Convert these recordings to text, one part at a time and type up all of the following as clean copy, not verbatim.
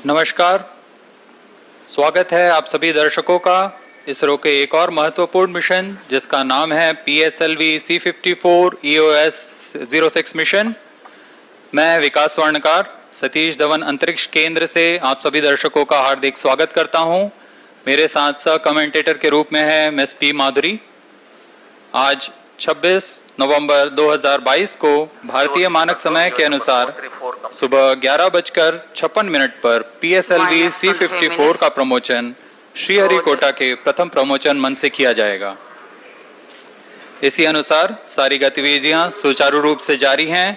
नमस्कार, स्वागत है आप सभी दर्शकों का इसरो के एक और महत्वपूर्ण मिशन जिसका नाम है PSLV-C54 EOS-06 मिशन। मैं विकास स्वर्णकार सतीश धवन अंतरिक्ष केंद्र से आप सभी दर्शकों का हार्दिक स्वागत करता हूं। मेरे साथ सह कमेंटेटर के रूप में है मिस पी माधुरी। आज 26 नवंबर 2022 को भारतीय मानक समय के अनुसार सुबह 11:56 पर PSLV-C54 का प्रमोशन श्रीहरिकोटा के प्रथम प्रमोशन मंच से किया जाएगा। इसी अनुसार सारी गतिविधियां सुचारू रूप से जारी हैं।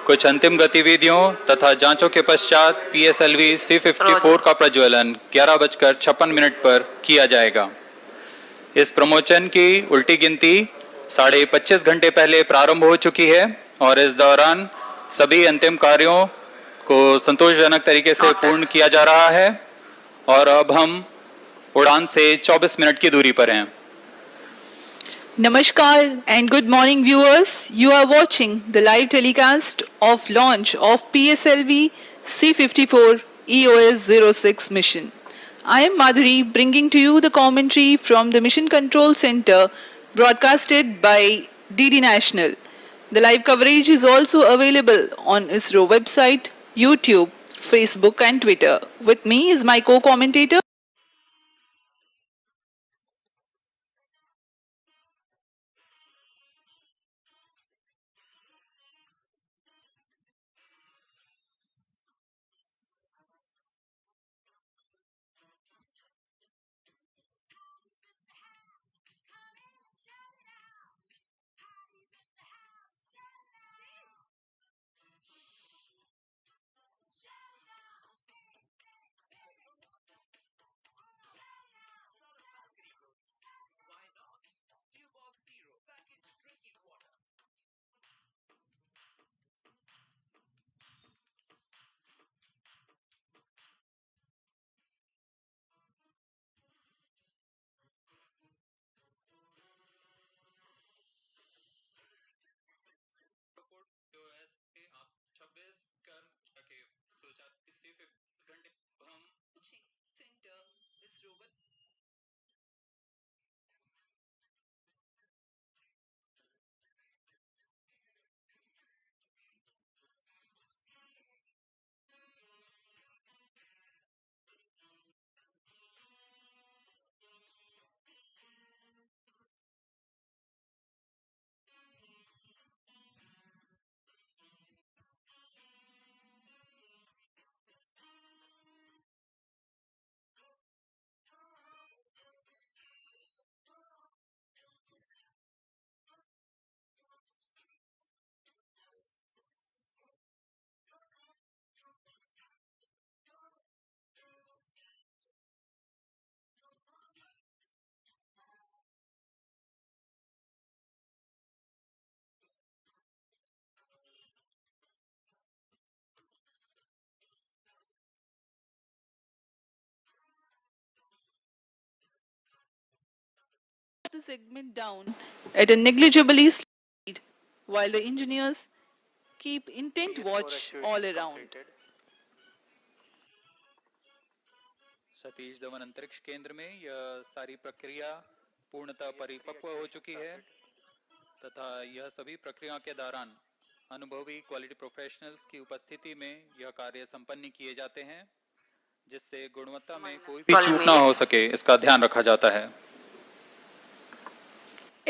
कुछ अंतिम गतिविधियों तथा जांचों के पश्चात PSLV-C54 का प्रज्वलन 11:56 पर किया जाएगा। इस प्रमोशन की उल्टी गिनती 25.5 घंटे पहले प्रारंभ हो चुकी है और इस दौरान सभी अंतिम कार्यों को संतोषजनक तरीके से पूर्ण किया जा रहा है और अब हम उड़ान से 24 मिनट की दूरी पर हैं। Namaskar and good morning viewers. You are watching the live telecast of launch of PSLV-C54 EOS-06 mission. I am Madhuri bringing to you the commentary from the Mission Control Center broadcasted by DD National. The live coverage is also available on ISRO website, YouTube, Facebook and Twitter. With me is my co-commentator. The segment down at a negligibly speed while the engineers keep intent watch all around. Satish Dhawan अंतरिक्ष केंद्र में यह सारी प्रक्रिया पूर्णतः परिपक्व हो चुकी है तथा यह सभी प्रक्रियाओं के दौरान अनुभवी क्वालिटी प्रोफेशनल्स की उपस्थिति में यह कार्य संपन्न किए जाते हैं जिससे गुणवत्ता में कोई भी चूक ना हो सके इसका ध्यान रखा जाता है।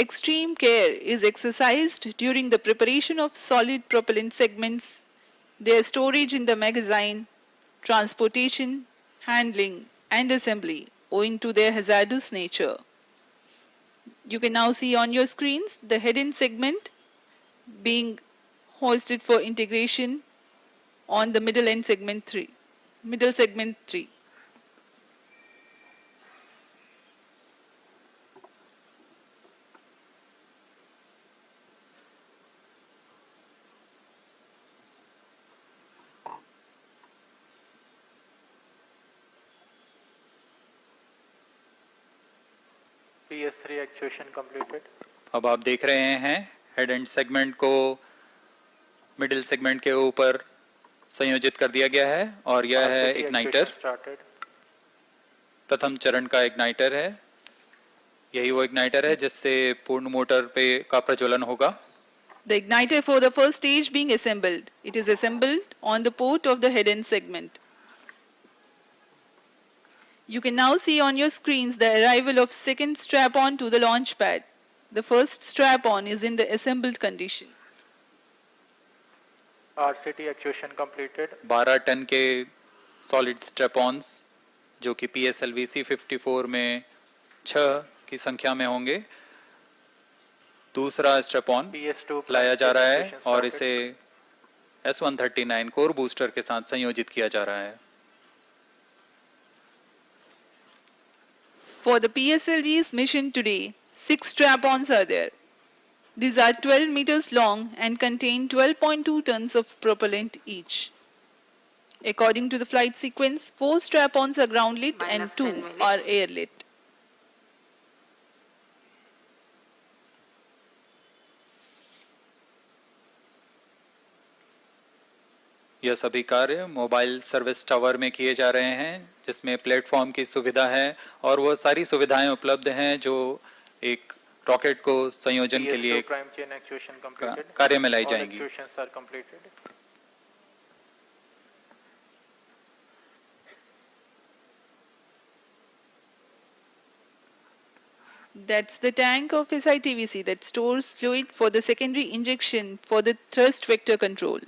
Extreme care is exercised during the preparation of solid propellant segments, their storage in the magazine, transportation, handling, and assembly owing to their hazardous nature. You can now see on your screens the head-end segment being hoisted for integration on the middle segment 3. PS3 actuation completed. अब आप देख रहे हैं head and segment को middle segment के ऊपर संयोजित कर दिया गया है और यह है RCT इग्नाइटर। actuation started. प्रथम चरण का इग्नाइटर है। यही वो इग्नाइटर है जिससे पूर्ण मोटर पे का प्रज्वलन होगा। The igniter for the first stage being assembled. It is assembled on the port of the head end segment. You can now see on your screens the arrival of second strap-on to the launch pad. The first strap-on is in the assembled condition. RCT actuation completed. 12 ton के solid स्ट्रेपॉन्स जो कि PSLV-C54 में 6 की संख्या में होंगे। दूसरा स्ट्रेपॉन PS2 लाया जा रहा है actuation और started. इसे S139 कोर बूस्टर के साथ संयोजित किया जा रहा है। For the PSLV's mission today, 6 strap-ons are there. These are 12 meters long and contain 12.2 tons of propellant each. According to the flight sequence, 4 strap-ons are ground lit and Minus 2 10 minutes. are air lit. यह सभी कार्य mobile service tower में किए जा रहे हैं जिसमें platform की सुविधा है और वह सारी सुविधाएं उपलब्ध हैं जो एक रॉकेट को संयोजन के लिए PS2 prime chain actuation completed. कार्य में लाई All जाएंगी। actuations are completed. That's the tank of SITVC that stores fluid for the secondary injection for the thrust vector control.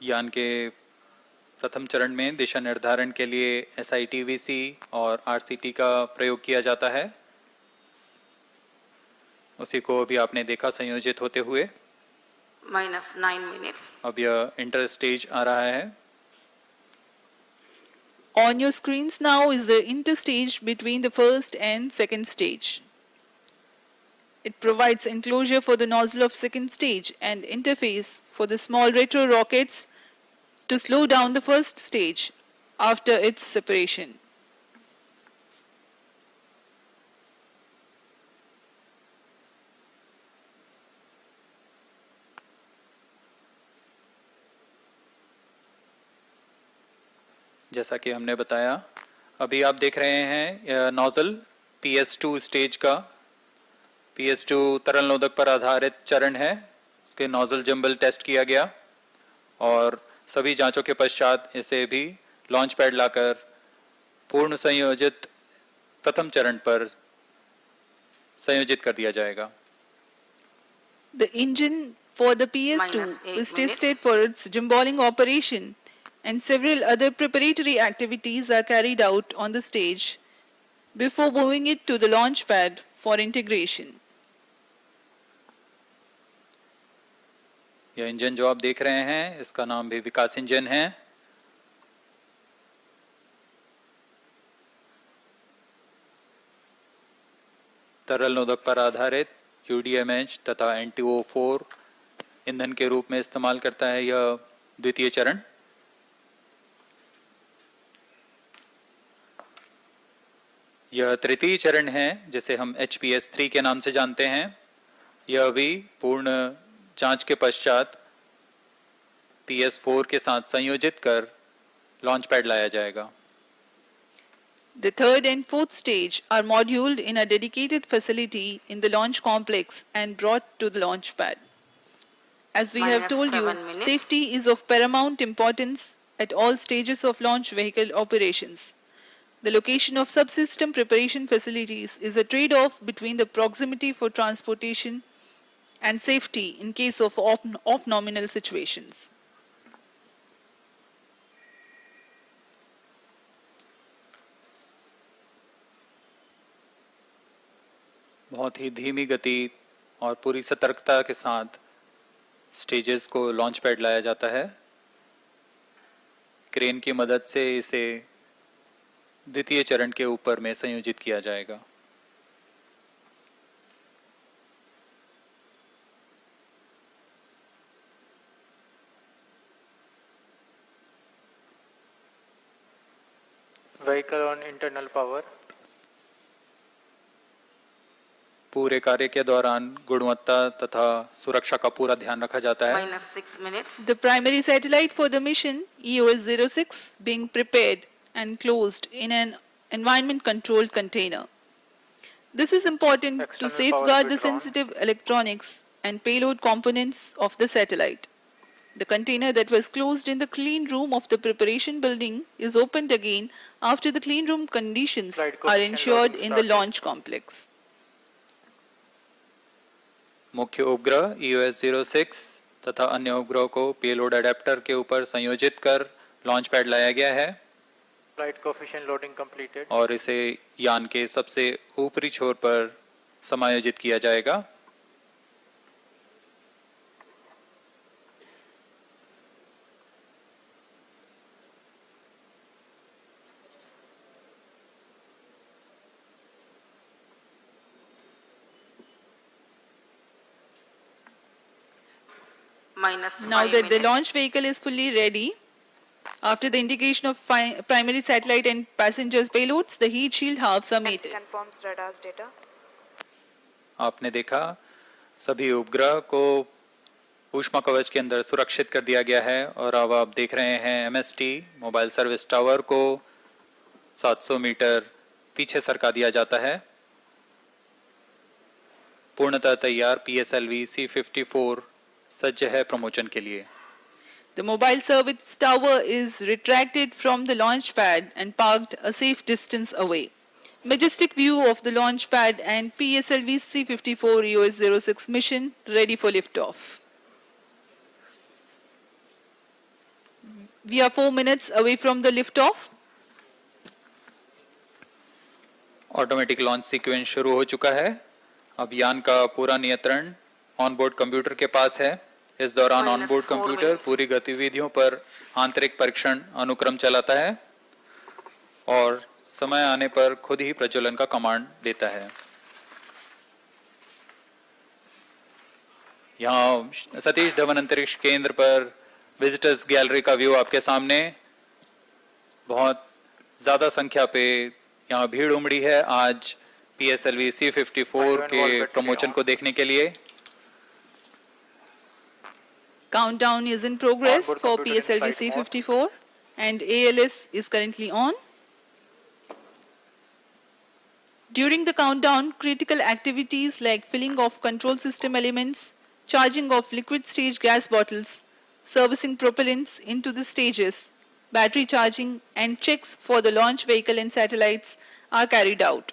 यान के प्रथम चरण में दिशा निर्धारण के लिए SITVC और RCT का प्रयोग किया जाता है। उसी को अभी आपने देखा संयोजित होते हुए। Minus 9 minutes. अब यह इंटर स्टेज आ रहा है। On your screens now is the interstage between the first and second stage. It provides enclosure for the nozzle of second stage and interface for the small retro rockets to slow down the first stage after its separation. जैसा कि हमने बताया, अभी आप देख रहे हैं nozzle PS2 stage का। PS2 तरल नोदक पर आधारित चरण है। इसके नोजल जंबल टेस्ट किया गया और सभी जांचों के पश्चात इसे भी लॉन्च पैड लाकर पूर्ण संयोजित प्रथम चरण पर संयोजित कर दिया जाएगा। The engine for the PS2 Minus 8 is minutes. tested for its gimballing operation and several other preparatory activities are carried out on the stage before moving it to the launch pad for integration. यह engine जो आप देख रहे हैं इसका नाम भी विकास engine है। तरल नोदक पर आधारित UDMH तथा NTO4 ईंधन के रूप में इस्तेमाल करता है यह द्वितीय चरण। यह तृतीय चरण है जिसे हम HPS3 के नाम से जानते हैं। यह भी पूर्ण जांच के पश्चात PS4 के साथ संयोजित कर लॉन्च पैड लाया जाएगा। The third and fourth stage are moduled in a dedicated facility in the launch complex and brought to the launch pad. As we have Minus told you, 7 minutes. safety is of paramount importance at all stages of launch vehicle operations. The location of subsystem preparation facilities is a trade-off between the proximity for transportation and safety in case of off-nominal situations. बहुत ही धीमी गति और पूरी सतर्कता के साथ stages को launch pad लाया जाता है। क्रेन की मदद से इसे द्वितीय चरण के ऊपर में संयोजित किया जाएगा। Vehicle on internal power. पूरे कार्य के दौरान गुणवत्ता तथा सुरक्षा का पूरा ध्यान रखा जाता है। minus 6 minutes. The primary satellite for the mission, EOS-06, being prepared and closed in an environment-controlled container. This is important to External power safeguard the switch on. sensitive electronics and payload components of the satellite. The container that was closed in the clean room of the preparation building is opened again after the clean room conditions Flight are coefficient ensured loading in the started. launch complex. मुख्य उपग्रह EOS-06 तथा अन्य उपग्रहों को payload adapter के ऊपर संयोजित कर लॉन्च पैड लाया गया है Flight coefficient loading completed. और इसे यान के सबसे ऊपरी छोर पर समायोजित किया जाएगा। Minus Now 5 that the minutes. launch vehicle is fully ready, after the indication of primary satellite and passengers payloads, the heat shield halves are mated. Confirms radar's data. आपने देखा सभी उपग्रह को ऊष्मा कवच के अंदर सुरक्षित कर दिया गया है और अब आप देख रहे हैं MST मोबाइल सर्विस टावर को 700 मीटर पीछे सरका दिया जाता है। पूर्णतः तैयार PSLV-C54 सज्ज है प्रमोशन के लिए। The mobile service tower is retracted from the launch pad and parked a safe distance away. Majestic view of the launch pad and PSLV-C54 EOS-06 mission ready for liftoff. We are 4 minutes away from the liftoff. Automatic launch sequence शुरू हो चुका है। अब यान का पूरा नियंत्रण onboard computer के पास है। इस दौरान Minus ऑनबोर्ड 4 कंप्यूटर minutes. पूरी गतिविधियों पर आंतरिक परीक्षण अनुक्रम चलाता है और समय आने पर खुद ही प्रज्वलन का कमांड देता है। यहाँ सतीश धवन अंतरिक्ष केंद्र पर विजिटर्स गैलरी का व्यू आपके सामने। बहुत ज्यादा संख्या पे यहाँ भीड़ उमड़ी है आज PSLV-C54 के प्रमोशन को देखने के लिए। Countdown is in progress Onboard for computer in flight PSLV-C54 and ALS is currently on. During the countdown, critical activities like filling of control system elements, charging of liquid stage gas bottles, servicing propellants into the stages, battery charging and checks for the launch vehicle and satellites are carried out.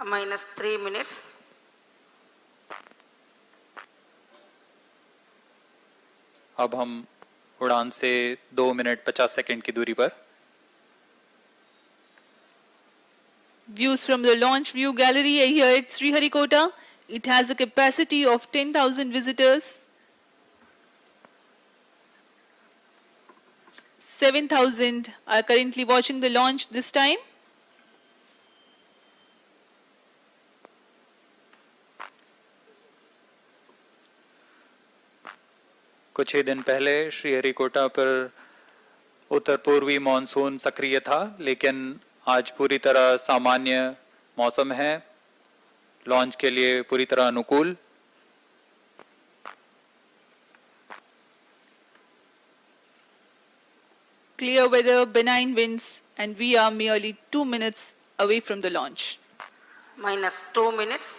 Minus 3 minutes. अब हम उड़ान से 2 minute 50 second की दूरी पर। Views from the launch view gallery here at Sriharikota. It has a capacity of 10,000 visitors. 7,000 are currently watching the launch this time. कुछ ही दिन पहले श्रीहरिकोटा पर उत्तर पूर्वी मॉनसून सक्रिय था, लेकिन आज पूरी तरह सामान्य मौसम है, लॉन्च के लिए पूरी तरह अनुकूल। Clear weather, benign winds, and we are merely 2 minutes away from the launch. Minus 2 minutes.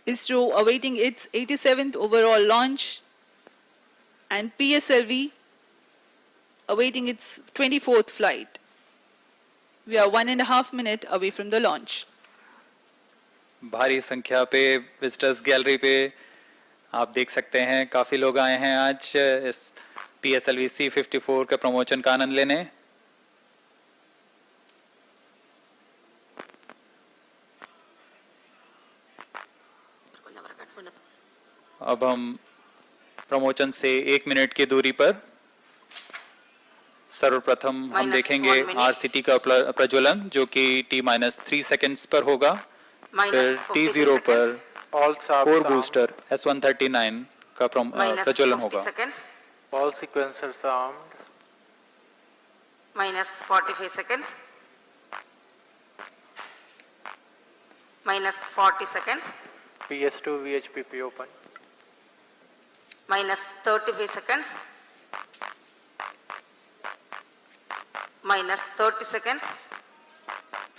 ISRO awaiting its 87th overall launch and PSLV awaiting its 24th flight. We are 1.5 minutes away from the launch. भारी संख्या पे visitors gallery पे आप देख सकते हैं, काफी लोग आए हैं आज इस PSLV-C54 के प्रमोशन का आनंद लेने। अब हम प्रमोचन से 1 मिनट की दूरी पर। सर्वप्रथम हम Minus देखेंगे 1 minute. आरसीटी का प्रज्वलन जो कि T-3 सेकेंड्स पर होगा। Minus फिर 53 T0 पर seconds. All shafts 4 armed. Booster S139 का Minus प्रज्वलन 50 होगा। seconds. All sequencers armed. Minus 45 seconds. Minus 40 seconds. PS2 VHPP open. Minus 35 seconds. Minus 30 seconds.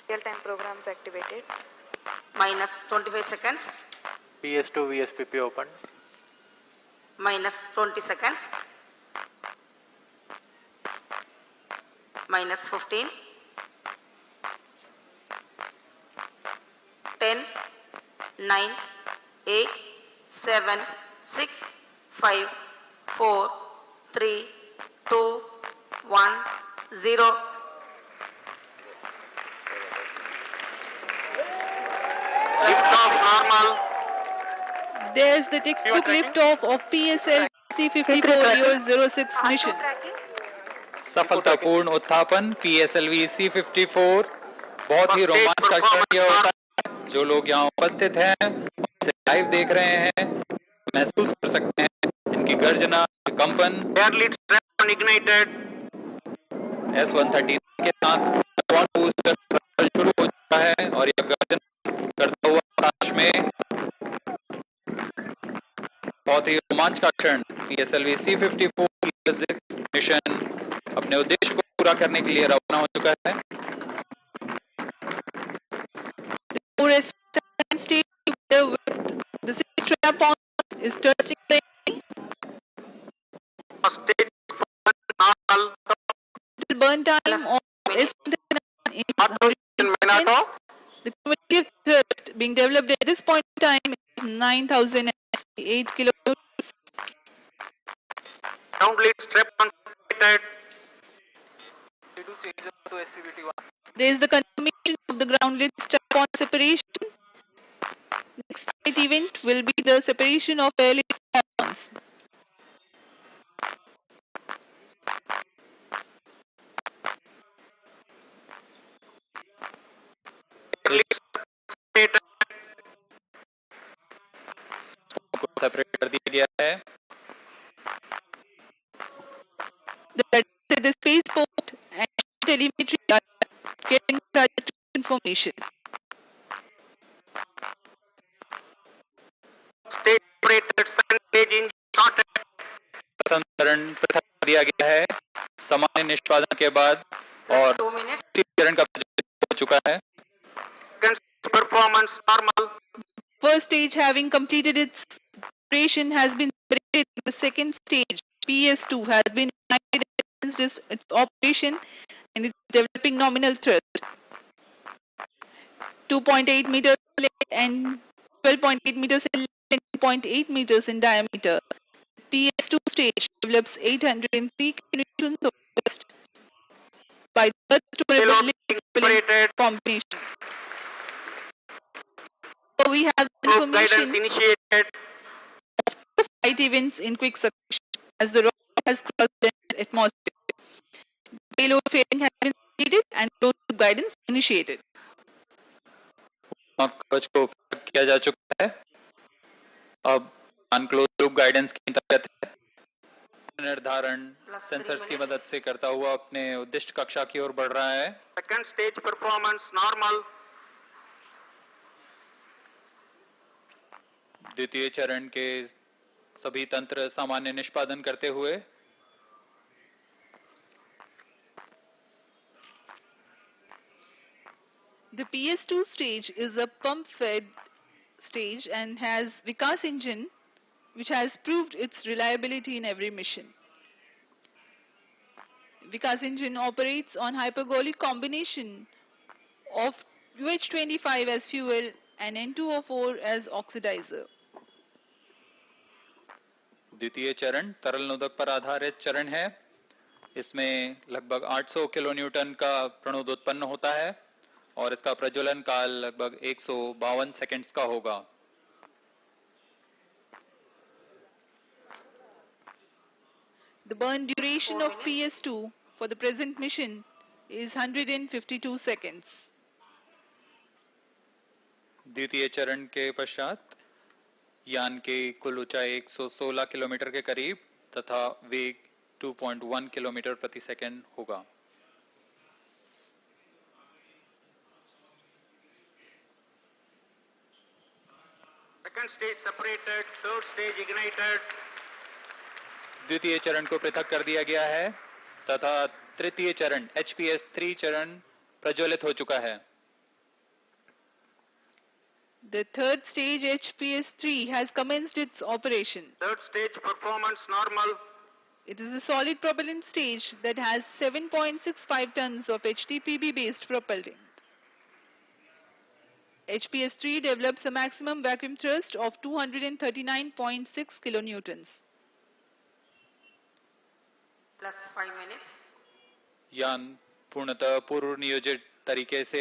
Real-time programs activated. Minus 25 seconds. PS2 VSPP open. Minus 20 seconds. Minus 15. 10, 9, 8, 7, 6, 5, 4, 3, 2, 1, 0. Liftoff normal. There's the textbook liftoff of PSLV-C54 06 mission. सफलतापूर्ण उत्थापन PSLV-C54। बहुत ही रोमांचक क्षण यह होता है। जो लोग यहाँ उपस्थित हैं इसे लाइव देख रहे हैं, महसूस कर सकते हैं इनकी गर्जना, कंपन। Ignited. S139 के साथ बूस्टर शुरू हो चुका है और यह गर्जन करता हुआ आकाश में। बहुत ही रोमांचक क्षण। PSLV-C54 मिशन अपने उद्देश्य को पूरा करने के लिए रवाना हो चुका है। Stage with the 6 strap-on is testing the burn time of S139 is 100 seconds. The cumulative thrust being developed at this point in time is 9,008 kilonewtons. Ground lead strap-on completed. There is the confirmation of the ground lead strap-on separation. Next flight event will be the separation of airlid strap-ons. Separate कर दिया गया है। The spaceport and telemetry are getting information. Stage operated, engine started. प्रथम चरण पृथक कर दिया गया है सामान्य निष्पादन के बाद और 2 minutes. चरण का हो चुका है। Performance normal. First stage having completed its operation has been separated. The second stage, PS2, has been ignited against its operation and it's developing nominal thrust. 2.8 meters length and 12.8 meters in length and 2.8 meters in diameter. PS2 stage develops 803 kilonewtons of thrust by thrust to propellant combination. So we have information Initiated. of flight events in quick succession as the rocket has crossed the atmosphere. Payload fairing has been completed and closed loop guidance initiated. कवच को उपयोग किया जा चुका है। अब unclose loop guidance के अंतर्गत है। निर्धारण सेंसर्स की मदद से करता हुआ अपने उद्दिष्ट कक्षा की ओर बढ़ रहा है। Second stage performance normal. द्वितीय चरण के सभी तंत्र सामान्य निष्पादन करते हुए The PS2 stage is a pump-fed stage and has Vikas engine which has proved its reliability in every mission. Vikas engine operates on hypergolic combination of UH25 as fuel and N2O4 as oxidizer. द्वितीय चरण तरल नोदक पर आधारित चरण है। इसमें लगभग 800 kilonewton का प्रणोद उत्पन्न होता है और इसका प्रज्वलन काल लगभग 152 सेकंड्स का होगा। The burn duration 4 of PS2 for the present mission is 152 seconds. द्वितीय चरण के पश्चात यान की कुल ऊंचाई 116 किलोमीटर के करीब तथा वेग 2.1 किलोमीटर प्रति सेकंड होगा। Second stage separated, third stage ignited. द्वितीय चरण को पृथक कर दिया गया है तथा तृतीय चरण HPS-3 चरण प्रज्वलित हो चुका है। The third stage HPS-3 has commenced its operation. Third stage performance normal. It is a solid propellant stage that has 7.65 tons of HTPB based propellant. HPS-3 develops a maximum vacuum thrust of 239.6 kilonewtons. Plus 5 minutes. यान पूर्णतः पूर्व नियोजित तरीके से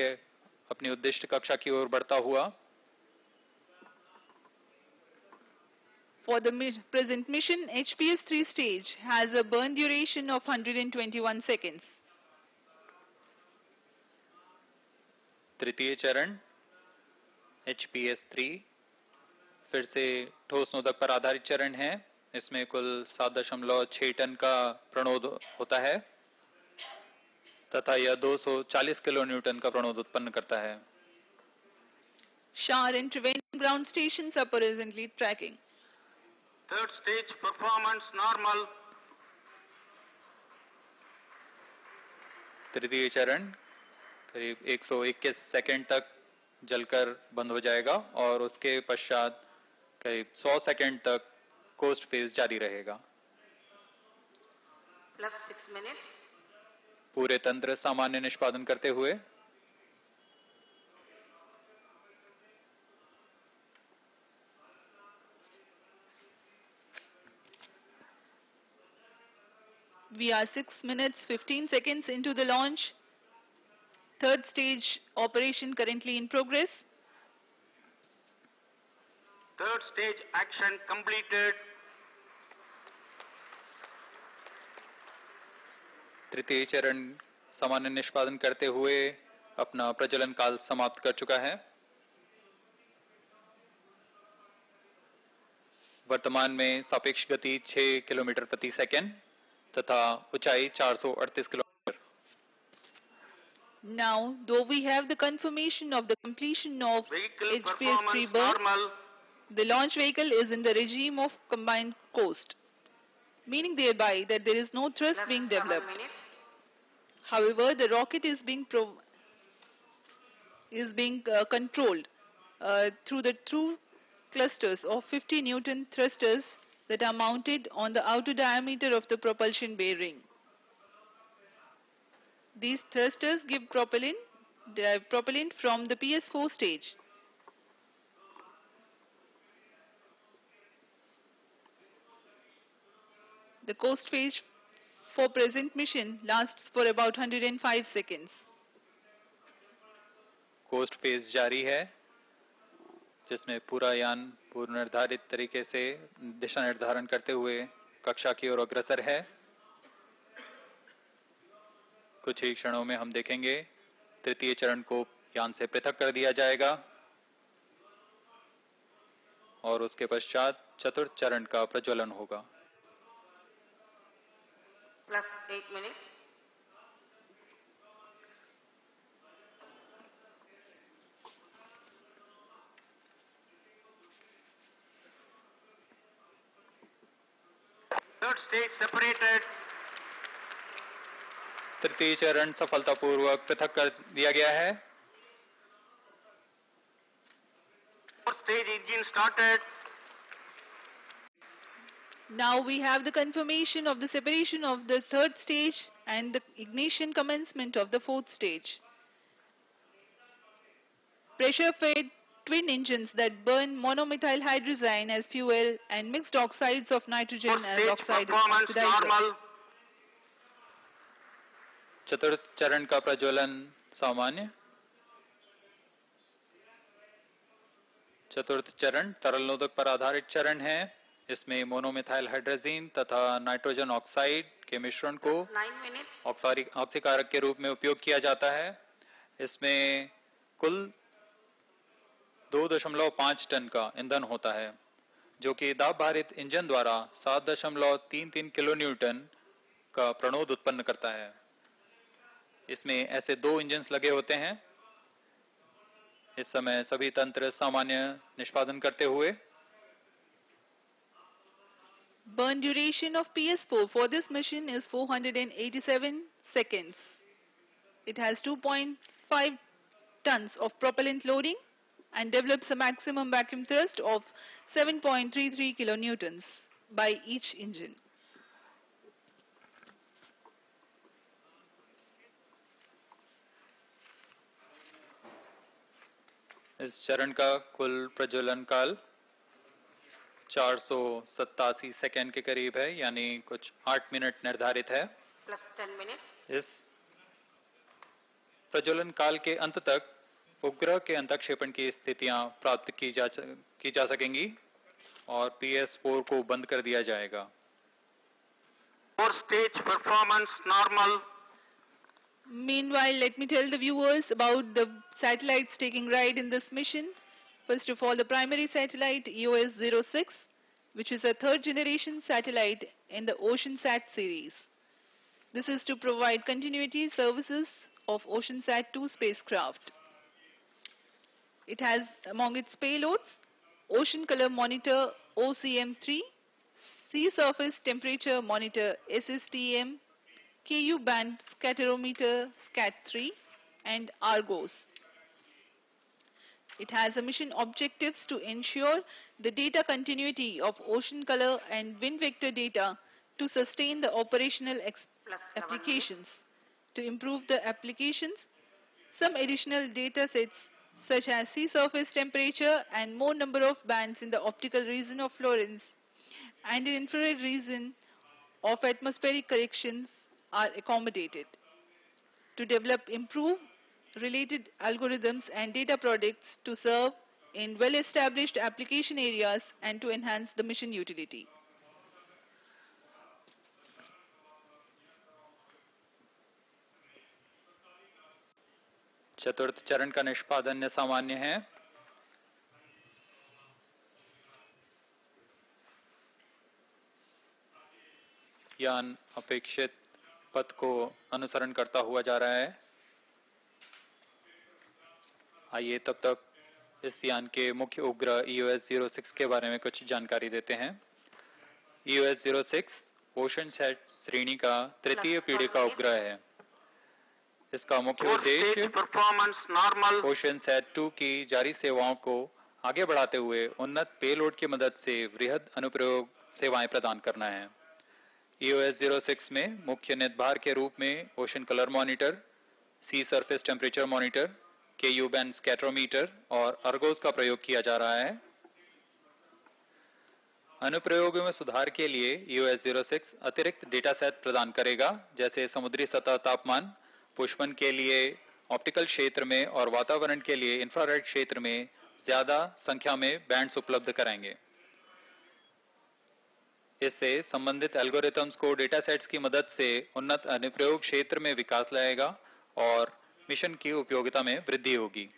अपनी उद्दिष्ट कक्षा की ओर बढ़ता हुआ। For the present mission, HPS-3 stage has a burn duration of 121 seconds. तृतीय चरण HPS-3 फिर से ठोस नोदक पर आधारित चरण है। इसमें कुल 7.6 टन का प्रणोद होता है तथा यह 240 किलो न्यूटन का प्रणोद उत्पन्न करता है। Shower and training ground stations are presently tracking. Third stage performance normal. तृतीय चरण करीब 121 सेकंड तक जलकर बंद हो जाएगा और उसके पश्चात करीब 100 सेकंड तक कोस्ट फेज जारी रहेगा। Plus 6 minutes. पूरे तंत्र सामान्य निष्पादन करते हुए We are 6 minutes 15 seconds into the launch. Third stage operation currently in progress. Third stage action completed. तृतीय चरण सामान्य निष्पादन करते हुए अपना प्रज्वलन काल समाप्त कर चुका है। वर्तमान में सापेक्ष गति 6 किलोमीटर प्रति सेकंड तथा ऊंचाई 438 kilometre. Now, though we have the confirmation of the completion of Vehicle HPS-3 performance burn, normal. the launch vehicle is in the regime of combined coast, meaning thereby that there is no thrust Plus being 7 developed. minutes. However, the rocket is being controlled through the two clusters of 50 Newton thrusters that are mounted on the outer diameter of the propulsion bearing. These thrusters derive propellant from the PS4 stage. The coast phase for present mission lasts for about 105 seconds. Coast phase जारी है जिसमें पूरा यान पूर्व निर्धारित तरीके से दिशा निर्धारण करते हुए कक्षा की ओर अग्रसर है। कुछ ही क्षणों में हम देखेंगे तृतीय चरण को यान से पृथक कर दिया जाएगा और उसके पश्चात चतुर्थ चरण का प्रज्वलन होगा। Plus 8 minutes. Third stage separated. तृतीय चरण सफलतापूर्वक पृथक कर दिया गया है। Fourth stage engine started. Now we have the confirmation of the separation of the third stage and the ignition commencement of the fourth stage. Pressure-fed twin engines that burn monomethyl hydrazine as fuel and mixed oxides of nitrogen Fourth as stage oxide performance oxidizer. normal. चतुर्थ चरण का प्रज्वलन सामान्य। चतुर्थ चरण तरल नोदक पर आधारित चरण है इसमें मोनोमिथाइल हाइड्रोजीन तथा नाइट्रोजन ऑक्साइड के मिश्रण को 9 minutes. ऑक्सीकारक के रूप में उपयोग किया जाता है। इसमें कुल 2.5 टन का ईंधन होता है, जो कि दाब भारित इंजन द्वारा 7.33 किलो न्यूटन का प्रणोद उत्पन्न करता है। इसमें ऐसे 2 इंजन्स लगे होते हैं। इस समय सभी तंत्र सामान्य निष्पादन करते हुए Burn duration of PS4 for this mission is 487 seconds. It has 2.5 tons of propellant loading and develops a maximum vacuum thrust of 7.33 kilonewtons by each engine. इस चरण का कुल प्रज्वलन काल 487 सेकेंड के करीब है, यानी कुछ 8 मिनट निर्धारित है। Plus 10 minutes. इस प्रज्वलन काल के अंत तक उपग्रह के अंतक्षेपण की स्थितियां प्राप्त की जा सकेंगी और PS4 को बंद कर दिया जाएगा। 4 stage performance normal. Meanwhile, let me tell the viewers about the satellites taking ride in this mission. First of all, the primary satellite EOS-06, which is a third generation satellite in the OceanSat series. This is to provide continuity services of OceanSat-2 spacecraft. It has among its payloads Ocean Color Monitor OCM3, Sea Surface Temperature Monitor SSTM, KU band scatterometer SCAT3 and Argos. It has a mission objectives to ensure the data continuity of ocean color and wind vector data to sustain the operational Plus 7 applications. To improve the applications, some additional data sets such as sea surface temperature and more number of bands in the optical region of Florence and in infrared region of atmospheric corrections are accommodated. To develop improved related algorithms and data products to serve in well-established application areas and to enhance the mission utility. चतुर्थ चरण का निष्पादन सामान्य है। यान अपेक्षित पथ को अनुसरण करता हुआ जा रहा है। आइए तब तक इस यान के मुख्य उपग्रह EOS-06 के बारे में कुछ जानकारी देते हैं। EOS-06 ओशनसैट श्रेणी का तृतीय पीढ़ी का उपग्रह है। इसका मुख्य 4 stage उद्देश्य performance normal. OceanSat-2 की जारी सेवाओं को आगे बढ़ाते हुए उन्नत पेलोड की मदद से वृहद अनुप्रयोग सेवाएं प्रदान करना है। EOS-06 में मुख्य नेतभार के रूप में ocean colour monitor, sea surface temperature monitor, KU band scatterometer और अर्गोस का प्रयोग किया जा रहा है। अनुप्रयोगों में सुधार के लिए EOS-06 अतिरिक्त डेटा सेट प्रदान करेगा, जैसे समुद्री सतह तापमान, पुष्पन के लिए ऑप्टिकल क्षेत्र में और वातावरण के लिए इंफ्रारेड क्षेत्र में ज्यादा संख्या में बैंड्स उपलब्ध कराएंगे। इससे संबंधित एल्गोरिथम्स को डेटा सेट्स की मदद से उन्नत अनुप्रयोग क्षेत्र में विकास लाएगा और मिशन की उपयोगिता में वृद्धि होगी।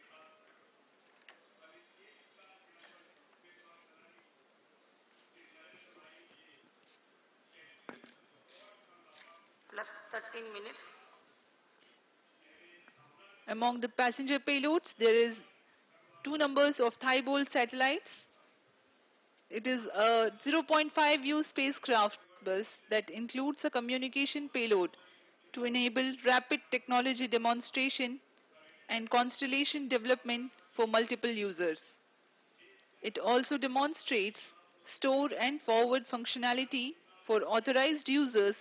Plus 13 minutes. Among the passenger payloads, there is 2 numbers of Thibault satellites. It is a 0.5U spacecraft bus that includes a communication payload to enable rapid technology demonstration and constellation development for multiple users. It also demonstrates store and forward functionality for authorized users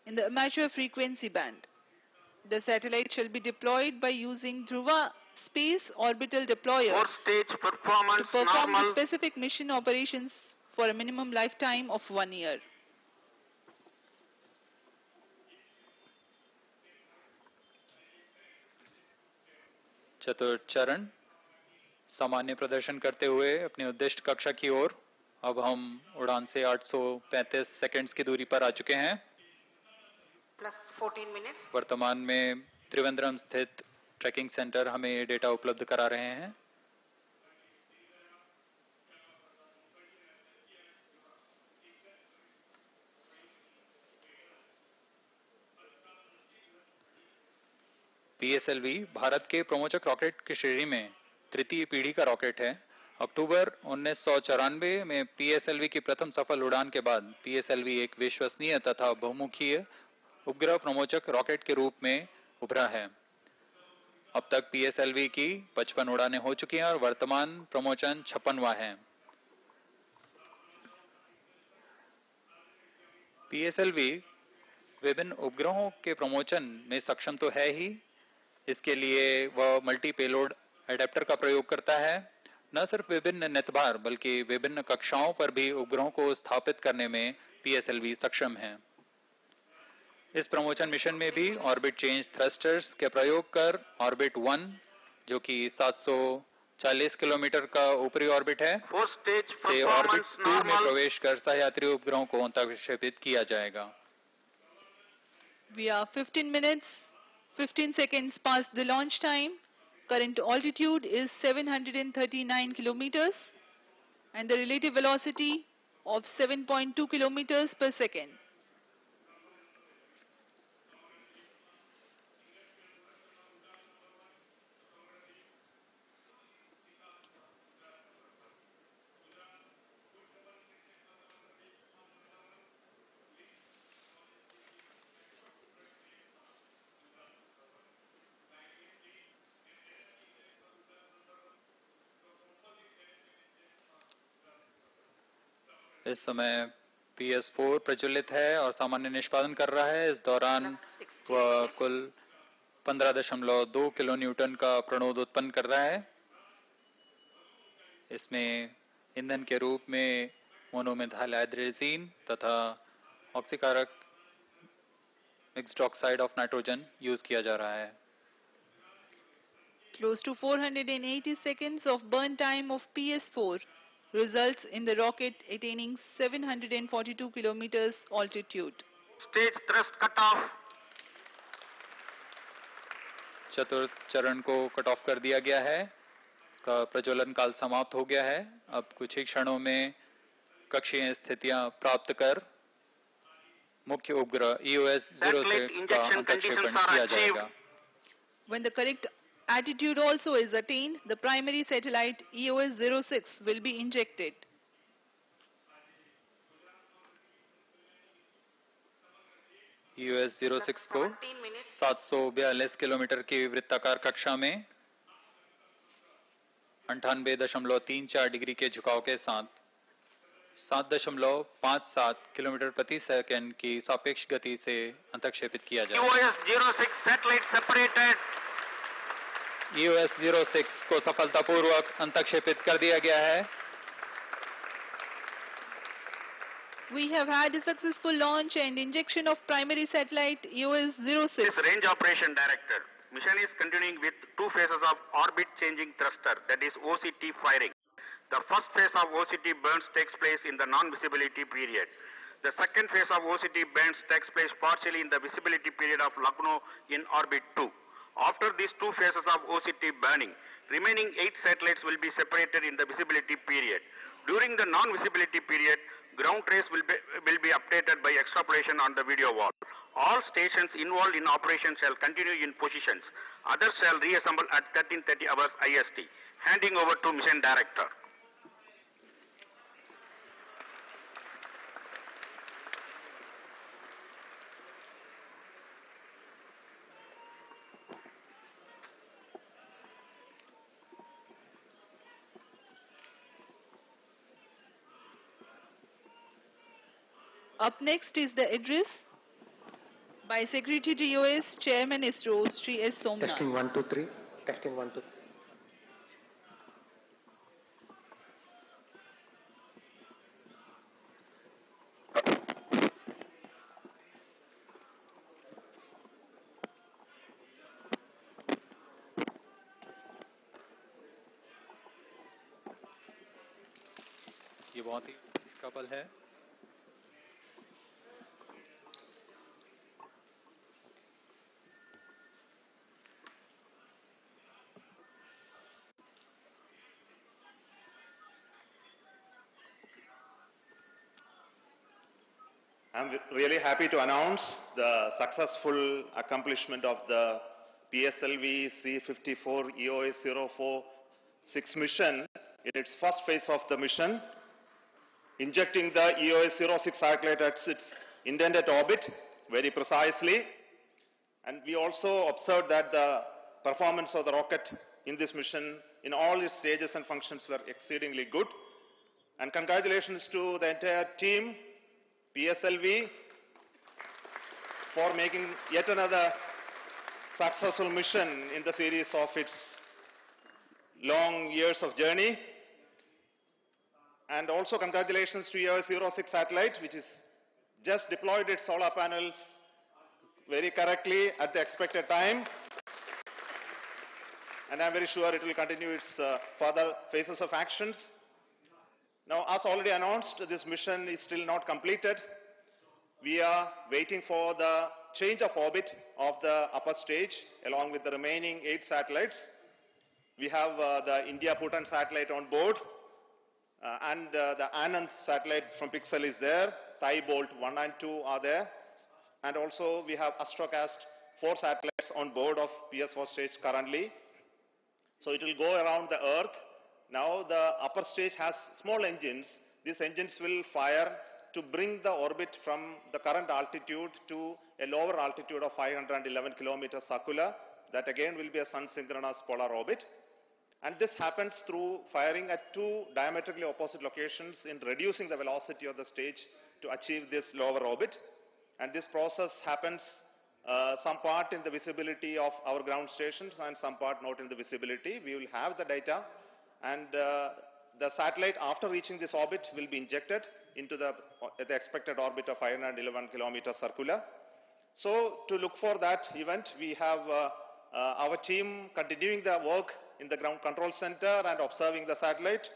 in the amateur frequency band. The satellite shall be deployed by using Dhruva Space Orbital Deployer 4 stage to performance perform the normal. specific mission operations for a minimum lifetime of 1 year. चतुर्थ चरण सामान्य प्रदर्शन करते हुए अपनी उद्दिष्ट कक्षा की ओर अब हम उड़ान से 835 सेकंड्स की दूरी पर आ चुके हैं। plus 14 minutes. वर्तमान में त्रिवेंद्रम स्थित ट्रैकिंग सेंटर हमें ये डेटा उपलब्ध करा रहे हैं। PSLV भारत के प्रमोचक रॉकेट की श्रेणी में तृतीय पीढ़ी का रॉकेट है। अक्टूबर 1994 में PSLV की प्रथम सफल उड़ान के बाद PSLV एक विश्वसनीय तथा बहुमुखी उपग्रह प्रमोचक रॉकेट के रूप में उभरा है। अब तक PSLV की 55 उड़ानें हो चुकी हैं और वर्तमान प्रमोचन 56वां है। PSLV विभिन्न उपग्रहों के प्रमोचन में सक्षम तो है ही, इसके लिए वह मल्टी पेलोड एडेप्टर का प्रयोग करता है। न सिर्फ विभिन्न नेतभार बल्कि विभिन्न कक्षाओं पर भी उपग्रहों को स्थापित करने में PSLV सक्षम है। इस प्रमोचन मिशन में भी ऑर्बिट चेंज थ्रस्टर्स के प्रयोग कर ऑर्बिट 1 जो कि 740 किलोमीटर का ऊपरी ऑर्बिट है से ऑर्बिट 2 में प्रवेश कर सहयात्री उपग्रहों को अंतःक्षेपित किया जाएगा। We are 15 minutes, 15 seconds past the launch time. Current altitude is 739 kilometers and the relative velocity of 7.2 kilometers per second. इस समय PS4 प्रज्वलित है और सामान्य निष्पादन कर रहा है। इस दौरान वह कुल 15.2 किलो न्यूटन का प्रणोद उत्पन्न कर रहा है। इसमें ईंधन के रूप में मोनोमेथाइल हाइड्रोजीन तथा ऑक्सीकारक mixed oxide of nitrogen use किया जा रहा है। Close to 480 seconds of burn time of PS4 results in the rocket attaining 742 kilometers altitude. Stage thrust cutoff. चतुर्थ चरण को कट ऑफ कर दिया गया है। इसका प्रज्वलन काल समाप्त हो गया है। अब कुछ ही क्षणों में कक्षीय स्थितियां प्राप्त कर मुख्य उपग्रह EOS-06 का अंतःक्षेपण किया जाएगा। When the correct attitude also is attained, the primary satellite EOS-06 will be injected. EOS-06 को 17 minutes. 742 किलोमीटर की वृत्ताकार कक्षा में 98.34 डिग्री के झुकाव के साथ 7.57 किलोमीटर प्रति सेकंड की सापेक्ष गति से अंतःक्षेपित किया जाएगा। EOS-06 satellite separated. EOS-06 को सफलतापूर्वक अंतःक्षेपित कर दिया गया है। We have had a successful launch and injection of primary satellite EOS-06. This range operation director. Mission is continuing with two phases of orbit changing thruster, that is OCT firing. The first phase of OCT burns takes place in the non-visibility period. The second phase of OCT burns takes place partially in the visibility period of Lucknow in orbit 2. After these two phases of OCT burning, remaining 8 satellites will be separated in the visibility period. During the non-visibility period, ground trace will be updated by extrapolation on the video wall. All stations involved in operation shall continue in positions. Others shall reassemble at 13:30 hours IST. Handing over to Mission Director. Up next is the address by Secretary to US Chairman ISRO Sri S. Somnath. Testing 1 2 3. Testing 1 2 3. ये बहुत ही इसका पल है। I'm really happy to announce the successful accomplishment of the PSLV-C54 EOS-046 mission in its first phase of the mission, injecting the EOS-06 satellite at its intended orbit very precisely. And we also observed that the performance of the rocket in this mission in all its stages and functions were exceedingly good. And congratulations to the entire team, PSLV, for making yet another successful mission in the series of its long years of journey. And also congratulations to EOS-06 satellite, which is just deployed its solar panels very correctly at the expected time. And I'm very sure it will continue its further phases of actions. Now, as already announced, this mission is still not completed. We are waiting for the change of orbit of the upper stage along with the remaining 8 satellites. We have the India Bhutan satellite on board and the Anand satellite from Pixel is there. Thai Bolt 1 and 2 are there. And also we have Astrocast 4 satellites on board of PS4 stage currently. So it will go around the Earth. Now the upper stage has small engines. These engines will fire to bring the orbit from the current altitude to a lower altitude of 511 kilometers circular. That again will be a sun-synchronous polar orbit. And this happens through firing at 2 diametrically opposite locations in reducing the velocity of the stage to achieve this lower orbit. And this process happens some part in the visibility of our ground stations and some part not in the visibility. We will have the data. And the satellite, after reaching this orbit, will be injected into the expected orbit of 511 kilometers circular. So, to look for that event, we have our team continuing the work in the ground control center and observing the satellite.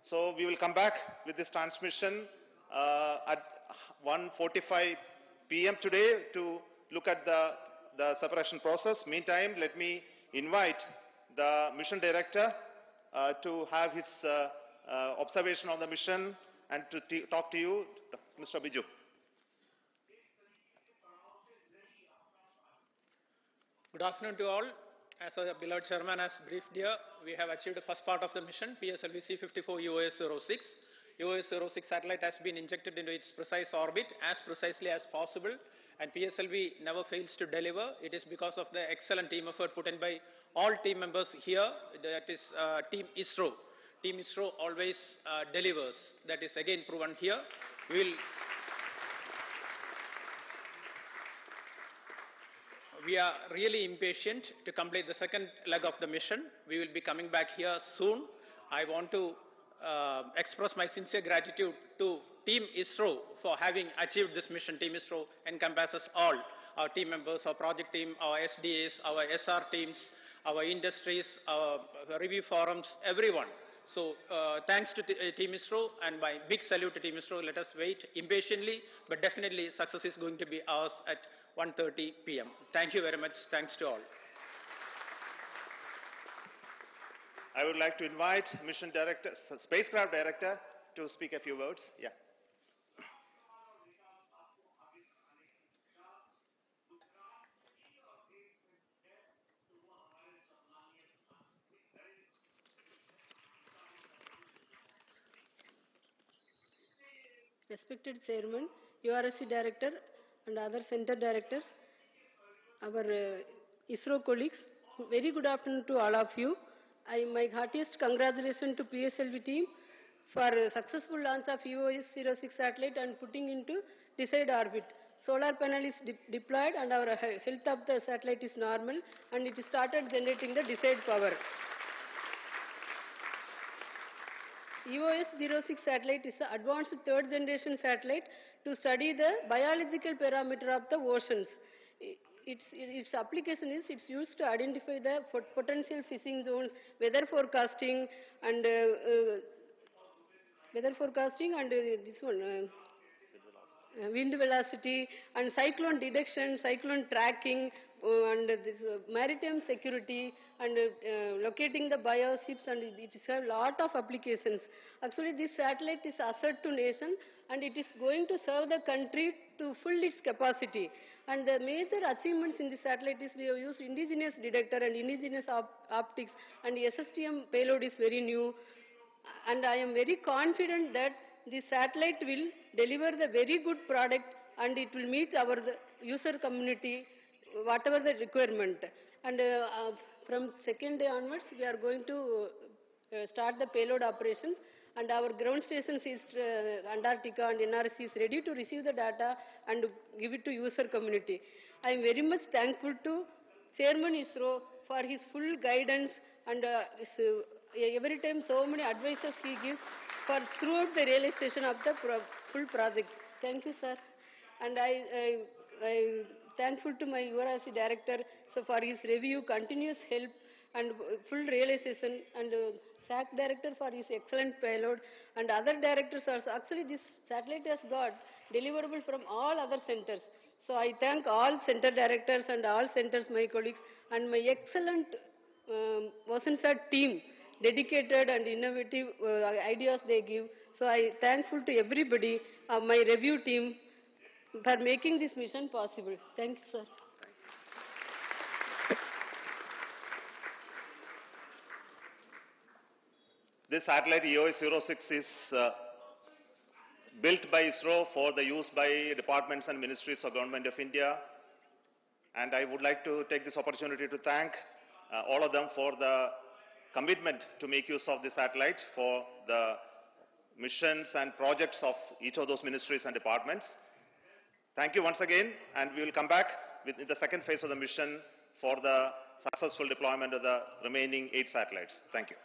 So, we will come back with this transmission at 1:45 p.m. today to look at the separation process. Meantime, let me invite the mission director to have his observation on the mission and to talk to you, Mr. Biju. Good afternoon to all. As our beloved chairman has briefed here, we have achieved the first part of the mission, PSLV-C54 EOS-06. EOS-06 satellite has been injected into its precise orbit as precisely as possible, and PSLV never fails to deliver. It is because of the excellent team effort put in by all team members here, that is Team ISRO. Team ISRO always delivers. That is again proven here. We are really impatient to complete the second leg of the mission. We will be coming back here soon. I want to express my sincere gratitude to Team ISRO for having achieved this mission. Team ISRO encompasses all our team members, our project team, our SDAs, our SR teams, our industries, our review forums, everyone. So thanks to Team ISRO and my big salute to Team ISRO. Let us wait impatiently, but definitely success is going to be ours at 1:30 p.m. Thank you very much. Thanks to all. I would like to invite mission director, spacecraft director, to speak a few words. Yeah. Respected Chairman, URSC Director and other Center Directors, our ISRO colleagues, very good afternoon to all of you. My heartiest congratulations to PSLV team for successful launch of EOS-06 satellite and putting into desired orbit. Solar panel is deployed and our health of the satellite is normal and it started generating the desired power. EOS-06 satellite is an advanced third generation satellite to study the biological parameter of the oceans. Its application is it's used to identify the potential fishing zones, weather forecasting and weather forecasting and this one, wind velocity and cyclone detection, cyclone tracking, and this maritime security and locating the bioships, and it has a lot of applications. Actually, this satellite is asset to nation and it is going to serve the country to full its capacity. And the major achievements in the satellite is we have used indigenous detector and indigenous optics, and SSTM payload is very new. And I am very confident that the satellite will deliver the very good product and it will meet our user community, whatever the requirement. And from second day onwards, we are going to start the payload operations, and our ground stations is Antarctica and NRC is ready to receive the data and give it to user community. I am very much thankful to Chairman ISRO for his full guidance and every time so many advices he gives for throughout the realization of the full project. Thank you, sir. And I thankful to my URC director so for his review, continuous help and full realization, and SAC director for his excellent payload, and other directors also. Actually, this satellite has got deliverable from all other centers. So I thank all center directors and all centers, my colleagues, and my excellent Vasansat team, dedicated and innovative ideas they give. So I thankful to everybody, my review team, for making this mission possible. Thank you, sir. This satellite EOS-06 is built by ISRO for the use by departments and ministries of Government of India. And I would like to take this opportunity to thank all of them for the commitment to make use of the satellite for the missions and projects of each of those ministries and departments. Thank you once again, and we will come back in the second phase of the mission for the successful deployment of the remaining 8 satellites. Thank you.